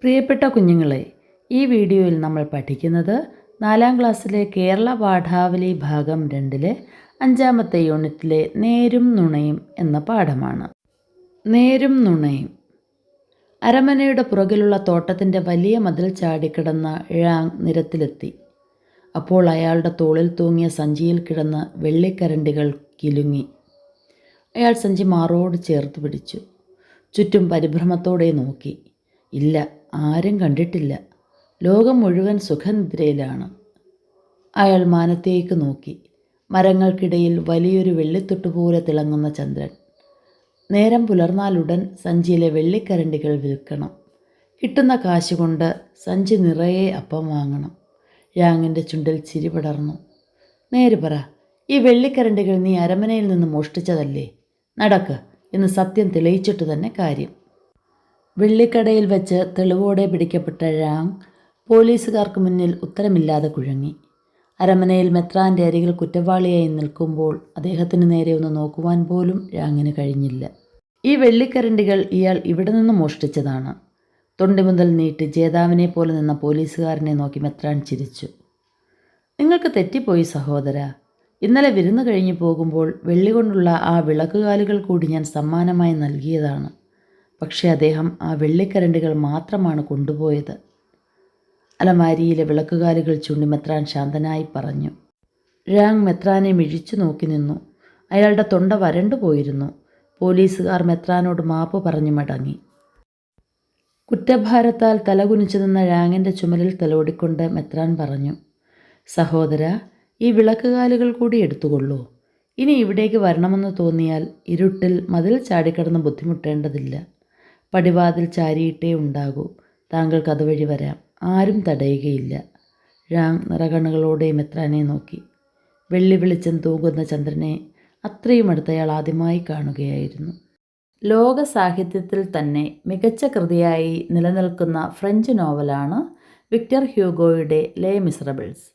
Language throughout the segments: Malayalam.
പ്രിയപ്പെട്ട കുഞ്ഞുങ്ങളെ, ഈ വീഡിയോയിൽ നമ്മൾ പഠിക്കുന്നത് 4ാം ക്ലാസ്സിലെ കേരള പാഠാവലി ഭാഗം 2-ലെ 5-ാമത്തെ യൂണിറ്റിലെ നേരും നുണയും എന്ന പാഠമാണ്. നേരും നുണയും. അരമനയുടെ പുറകിലുള്ള തോട്ടത്തിൻ്റെ വലിയ മതിൽ ചാടിക്കിടന്ന ഴാങ് നിരത്തിലെത്തി. അപ്പോൾ അയാളുടെ തോളിൽ തൂങ്ങിയ സഞ്ചിയിൽ കിടന്ന് വെള്ളിക്കരണ്ടികൾ കിലുങ്ങി. അയാൾ സഞ്ചി മാറോട് ചേർത്ത് പിടിച്ചു. ചുറ്റും പരിഭ്രമത്തോടെ നോക്കി. ഇല്ല, ആരും കണ്ടിട്ടില്ല. ലോകം മുഴുവൻ സുഖനിദ്രയിലാണ്. അയാൾ മാനത്തേക്ക് നോക്കി. മരങ്ങൾക്കിടയിൽ വലിയൊരു വെള്ളിത്തൊട്ടുപോലെ തിളങ്ങുന്ന ചന്ദ്രൻ. നേരം പുലർന്നാലുടൻ സഞ്ചിയിലെ വെള്ളിക്കരണ്ടികൾ വിൽക്കണം. കിട്ടുന്ന കാശുകൊണ്ട് സഞ്ചി നിറയെ അപ്പം വാങ്ങണം. ഴാങ്ങിൻ്റെ ചുണ്ടിൽ ചിരി പടർന്നു. നേര് പറ, ഈ വെള്ളിക്കരണ്ടികൾ നീ അരമനയിൽ നിന്ന് മോഷ്ടിച്ചതല്ലേ? നടക്ക്, എന്ന് സത്യം തെളിയിച്ചിട്ട് തന്നെ കാര്യം. വെള്ളിക്കടയിൽ വെച്ച് തെളിവോടെ പിടിക്കപ്പെട്ട ഴാങ് പോലീസുകാർക്ക് മുന്നിൽ ഉത്തരമില്ലാതെ കുഴങ്ങി. അരമനയിൽ മെത്രാൻ്റെ അരികിൽ കുറ്റവാളിയായി നിൽക്കുമ്പോൾ അദ്ദേഹത്തിന് നേരെ ഒന്ന് നോക്കുവാൻ പോലും ഴാങ്ങിന് കഴിഞ്ഞില്ല. ഈ വെള്ളിക്കരണ്ടികൾ ഇയാൾ ഇവിടെ നിന്ന് മോഷ്ടിച്ചതാണ്. തൊണ്ടി മുതൽ നീട്ടി ജേതാവിനെ പോലെ നിന്ന പോലീസുകാരനെ നോക്കി മെത്രാൻ ചിരിച്ചു. നിങ്ങൾക്ക് തെറ്റിപ്പോയി സഹോദര. ഇന്നലെ വിരുന്ന് കഴിഞ്ഞു പോകുമ്പോൾ വെള്ളി കൊണ്ടുള്ള ആ വിളക്കുകാലുകൾ കൂടി ഞാൻ സമ്മാനമായി നൽകിയതാണ്. പക്ഷേ അദ്ദേഹം ആ വെള്ളിക്കരണ്ടികൾ മാത്രമാണ് കൊണ്ടുപോയത്. അലമാരിയിലെ വിളക്കുകാലുകൾ ചൂണ്ടി മെത്രാൻ ശാന്തനായി പറഞ്ഞു. ഴാങ് മെത്രാനെ മിഴിച്ചു നോക്കി നിന്നു. അയാളുടെ തൊണ്ട വരണ്ടു പോയിരുന്നു. പോലീസുകാർ മെത്രാനോട് മാപ്പ് പറഞ്ഞു മടങ്ങി. കുറ്റഭാരത്താൽ തലകുനിച്ചു നിന്ന ഴാങ്ങിൻ്റെ ചുമലിൽ തലോടിക്കൊണ്ട് മെത്രാൻ പറഞ്ഞു, സഹോദര, ഈ വിളക്കുകാലുകൾ കൂടി എടുത്തുകൊള്ളൂ. ഇനി ഇവിടേക്ക് വരണമെന്ന് തോന്നിയാൽ ഇരുട്ടിൽ മതിൽ ചാടിക്കടന്ന് ബുദ്ധിമുട്ടേണ്ടതില്ല. പടിവാതിൽ ചാരിയിട്ടേ ഉണ്ടാകൂ. താങ്കൾക്ക് അതുവഴി വരാം. ആരും തടയുകയില്ല. ഴാങ് നിറകണ്ണുകളോടെ മെത്രാനെ നോക്കി. വെള്ളി വെളിച്ചം തൂകുന്ന ചന്ദ്രനെ അത്രയും അടുത്തയാൾ ആദ്യമായി കാണുകയായിരുന്നു. ലോക സാഹിത്യത്തിൽ തന്നെ മികച്ച കൃതിയായി നിലനിൽക്കുന്ന ഫ്രഞ്ച് നോവലാണ് വിക്ടർ ഹ്യൂഗോയുടെ ലേ മിസറബിൾസ്.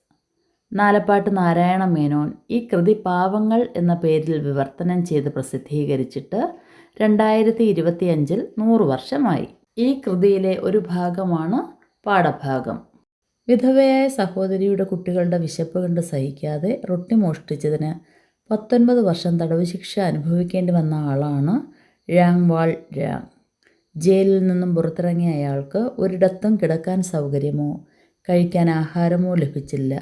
നാലപ്പാട്ട് നാരായണ മേനോൻ ഈ കൃതി പാവങ്ങൾ എന്ന പേരിൽ വിവർത്തനം ചെയ്ത് പ്രസിദ്ധീകരിച്ചിട്ട് 2025-ൽ 100 വർഷമായി. ഈ കൃതിയിലെ ഒരു ഭാഗമാണ് പാഠഭാഗം. വിധവയായ സഹോദരിയുടെ കുട്ടികളുടെ വിശപ്പ് കണ്ട് സഹിക്കാതെ റൊട്ടി മോഷ്ടിച്ചതിന് 19 വർഷം തടവ് ശിക്ഷ അനുഭവിക്കേണ്ടി വന്ന ആളാണ് ഴാങ് വാൾ ഴാങ്. ജയിലിൽ നിന്നും പുറത്തിറങ്ങിയ അയാൾക്ക് ഒരിടത്തും കിടക്കാൻ സൗകര്യമോ കഴിക്കാൻ ആഹാരമോ ലഭിച്ചില്ല.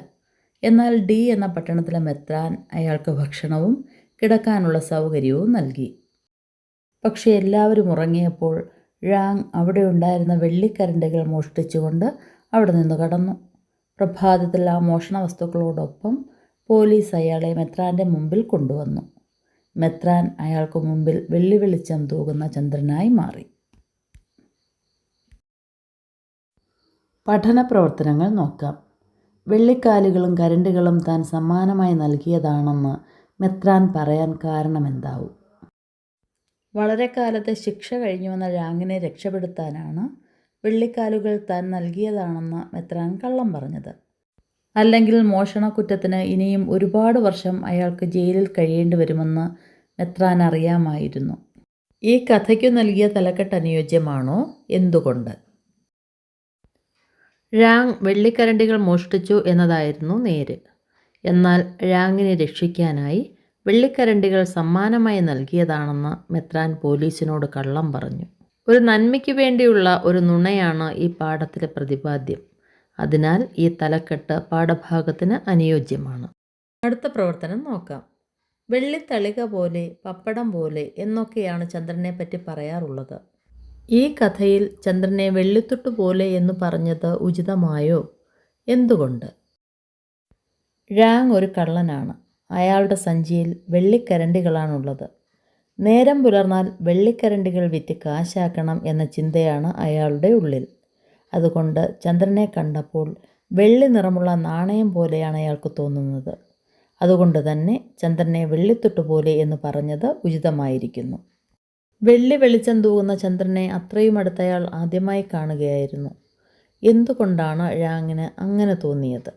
എന്നാൽ ഡി എന്ന പട്ടണത്തിലെ മെത്രാൻ അയാൾക്ക് ഭക്ഷണവും കിടക്കാനുള്ള സൗകര്യവും നൽകി. പക്ഷേ എല്ലാവരും ഉറങ്ങിയപ്പോൾ ഴാങ് അവിടെ ഉണ്ടായിരുന്ന വെള്ളിക്കരണ്ടികൾ മോഷ്ടിച്ചുകൊണ്ട് അവിടെ നിന്ന് കടന്നു. പ്രഭാതത്തിൽ ആ മോഷണ വസ്തുക്കളോടൊപ്പം പോലീസ് അയാളെ മെത്രാൻ്റെ മുമ്പിൽ കൊണ്ടുവന്നു. മെത്രാൻ അയാൾക്ക് മുമ്പിൽ വെള്ളി വെളിച്ചം തൂകുന്ന ചന്ദ്രനായി മാറി. പഠന പ്രവർത്തനങ്ങൾ നോക്കാം. വെള്ളിക്കാലുകളും കരണ്ടികളും താൻ സമ്മാനമായി നൽകിയതാണെന്ന് മെത്രാൻ പറയാൻ കാരണമെന്താവും? വളരെ കാലത്തെ ശിക്ഷ കഴിഞ്ഞു വന്ന ഴാങ്ങിനെ രക്ഷപ്പെടുത്താനാണ് വെള്ളിക്കാലുകൾ താൻ നൽകിയതാണെന്ന് മെത്രാൻ കള്ളം പറഞ്ഞത്. അല്ലെങ്കിൽ മോഷണക്കുറ്റത്തിന് ഇനിയും ഒരുപാട് വർഷം അയാൾക്ക് ജയിലിൽ കഴിയേണ്ടി വരുമെന്ന് മെത്രാൻ അറിയാമായിരുന്നു. ഈ കഥയ്ക്കു നൽകിയ തലക്കെട്ട് അനുയോജ്യമാണോ? എന്തുകൊണ്ട്? ഴാങ് വെള്ളിക്കരണ്ടികൾ മോഷ്ടിച്ചു എന്നതായിരുന്നു നേര്. എന്നാൽ ഴാങ്ങിനെ രക്ഷിക്കാനായി വെള്ളിക്കരണ്ടികൾ സമ്മാനമായി നൽകിയതാണെന്ന് മെത്രാൻ പോലീസിനോട് കള്ളം പറഞ്ഞു. ഒരു നന്മയ്ക്ക് വേണ്ടിയുള്ള ഒരു നുണയാണ് ഈ പാഠത്തിലെ പ്രതിപാദ്യം. അതിനാൽ ഈ തലക്കെട്ട് പാഠഭാഗത്തിന് അനുയോജ്യമാണ്. അടുത്ത പ്രവർത്തനം നോക്കാം. വെള്ളിത്തളിക പോലെ, പപ്പടം പോലെ എന്നൊക്കെയാണ് ചന്ദ്രനെ പറ്റി പറയാറുള്ളത്. ഈ കഥയിൽ ചന്ദ്രനെ വെള്ളിത്തൊട്ടു പോലെ എന്ന് പറഞ്ഞത് ഉചിതമായോ? എന്തുകൊണ്ട്? ഴാങ് ഒരു കള്ളനാണ്. അയാളുടെ സഞ്ചിയിൽ വെള്ളിക്കരണ്ടികളാണുള്ളത്. നേരം പുലർന്നാൽ വെള്ളിക്കരണ്ടികൾ വിറ്റ് കാശാക്കണം എന്ന ചിന്തയാണ് അയാളുടെ ഉള്ളിൽ. അതുകൊണ്ട് ചന്ദ്രനെ കണ്ടപ്പോൾ വെള്ളി നിറമുള്ള നാണയം പോലെയാണ് അയാൾക്ക് തോന്നുന്നത്. അതുകൊണ്ട് തന്നെ ചന്ദ്രനെ വെള്ളിത്തൊട്ടു പോലെ എന്ന് പറഞ്ഞത് ഉചിതമായിരിക്കുന്നു. വെള്ളി വെളിച്ചം തൂകുന്ന ചന്ദ്രനെ അത്രയും അടുത്തയാൾ ആദ്യമായി കാണുകയായിരുന്നു. എന്തുകൊണ്ടാണ് ഴാങ്ങിന് അങ്ങനെ തോന്നിയത്?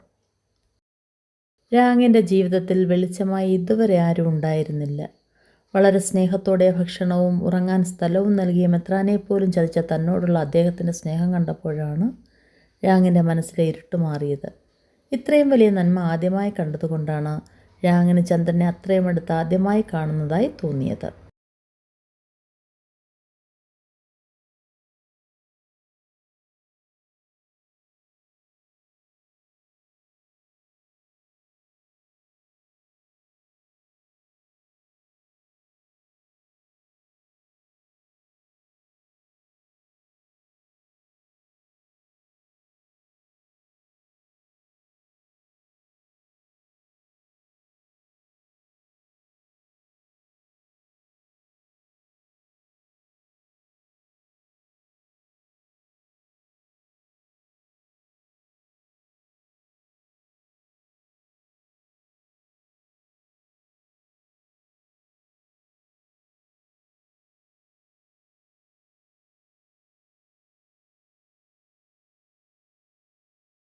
ഴാങ്ങിൻ്റെ ജീവിതത്തിൽ വെളിച്ചമായി ഇതുവരെ ആരും ഉണ്ടായിരുന്നില്ല. വളരെ സ്നേഹത്തോടെ ഭക്ഷണവും ഉറങ്ങാൻ സ്ഥലവും നൽകിയ മെത്രാനെ പോലും ചതിച്ച തന്നോടുള്ള അദ്ദേഹത്തിൻ്റെ സ്നേഹം കണ്ടപ്പോഴാണ് രാങ്ങിൻ്റെ മനസ്സിലെ ഇരുട്ട് മാറിയത്. ഇത്രയും വലിയ നന്മ ആദ്യമായി കണ്ടതുകൊണ്ടാണ് രാങ്ങിന് ചന്ദ്രനെ അത്രയും അടുത്ത് ആദ്യമായി കാണുന്നതായി തോന്നിയത്.